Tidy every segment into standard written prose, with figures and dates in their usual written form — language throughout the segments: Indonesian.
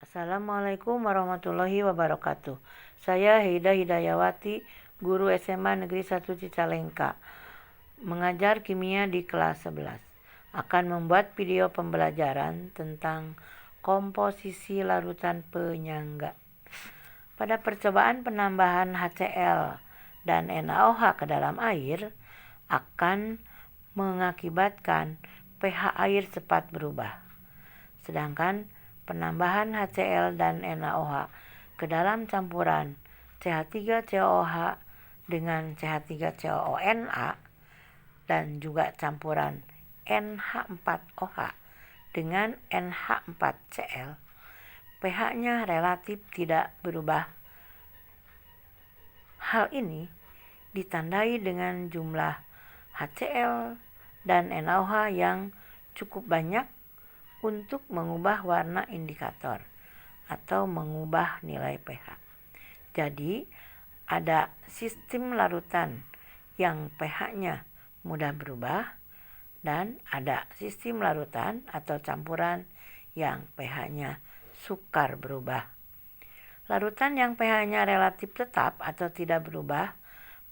Assalamualaikum warahmatullahi wabarakatuh. Saya Heida Hidayawati, guru SMA Negeri 1 Cicalengka, mengajar kimia di kelas 11. Akan membuat video pembelajaran tentang komposisi larutan penyangga. Pada percobaan penambahan HCl dan NaOH ke dalam air akan mengakibatkan pH air cepat berubah. Sedangkan penambahan HCl dan NaOH ke dalam campuran CH3COOH dengan CH3COONa dan juga campuran NH4OH dengan NH4Cl, pH-nya relatif tidak berubah. Hal ini ditandai dengan jumlah HCl dan NaOH yang cukup banyak untuk mengubah warna indikator atau mengubah nilai pH. Jadi, ada sistem larutan yang pH-nya mudah berubah dan ada sistem larutan atau campuran yang pH-nya sukar berubah. Larutan yang pH-nya relatif tetap atau tidak berubah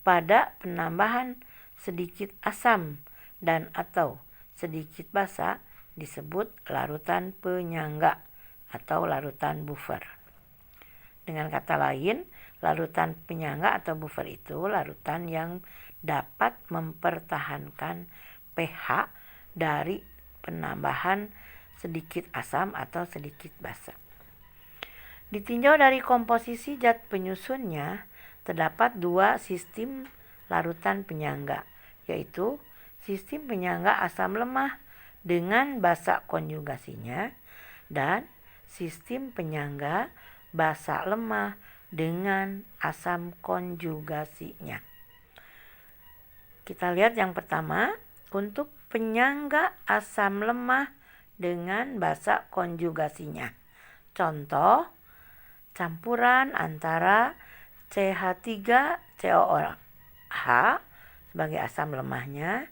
pada penambahan sedikit asam dan atau sedikit basa disebut larutan penyangga atau larutan buffer. Dengan kata lain, larutan penyangga atau buffer itu larutan yang dapat mempertahankan pH dari penambahan sedikit asam atau sedikit basa. Ditinjau dari komposisi zat penyusunnya, terdapat dua sistem larutan penyangga, yaitu sistem penyangga asam lemah dengan basa konjugasinya dan sistem penyangga basa lemah dengan asam konjugasinya. Kita lihat yang pertama, untuk penyangga asam lemah dengan basa konjugasinya. Contoh, campuran antara CH3COOH sebagai asam lemahnya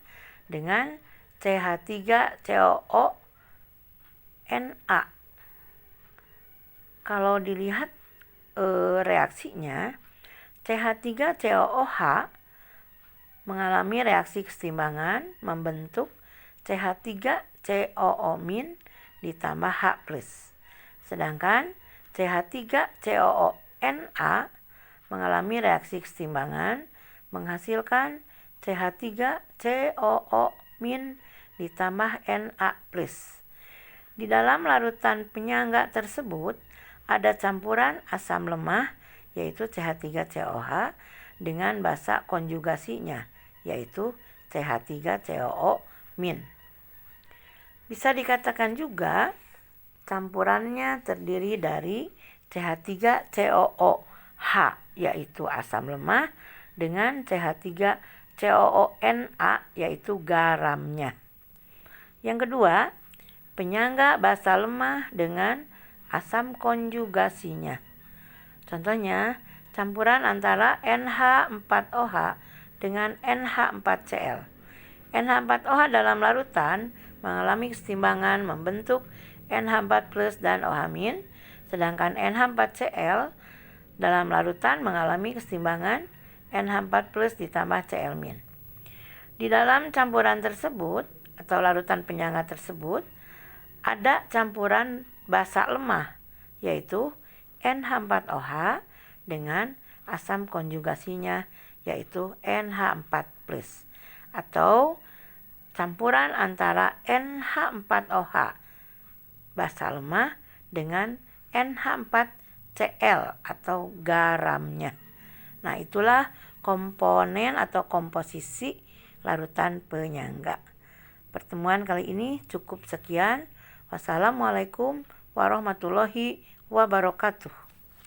dengan CH3COONa. Kalau dilihat reaksinya, CH3COOH mengalami reaksi keseimbangan membentuk CH3COO- ditambah H+. Sedangkan CH3COONa mengalami reaksi keseimbangan menghasilkan CH3COO- ditambah Na+. Di dalam larutan penyangga tersebut ada campuran asam lemah yaitu CH3COOH dengan basa konjugasinya yaitu CH3COO-. Bisa dikatakan juga campurannya terdiri dari CH3COOH yaitu asam lemah dengan CH3COONa yaitu garamnya. Yang kedua, penyangga basa lemah dengan asam konjugasinya. Contohnya, campuran antara NH4OH dengan NH4Cl. NH4OH dalam larutan mengalami keseimbangan membentuk NH4+ dan OH-, sedangkan NH4Cl dalam larutan mengalami keseimbangan NH4+ ditambah Cl-. Di dalam campuran tersebut atau larutan penyangga tersebut ada campuran basa lemah yaitu NH4OH dengan asam konjugasinya yaitu NH4+, atau campuran antara NH4OH basa lemah dengan NH4Cl atau garamnya. Nah, itulah komponen atau komposisi larutan penyangga. Pertemuan kali ini cukup sekian. Wassalamualaikum warahmatullahi wabarakatuh.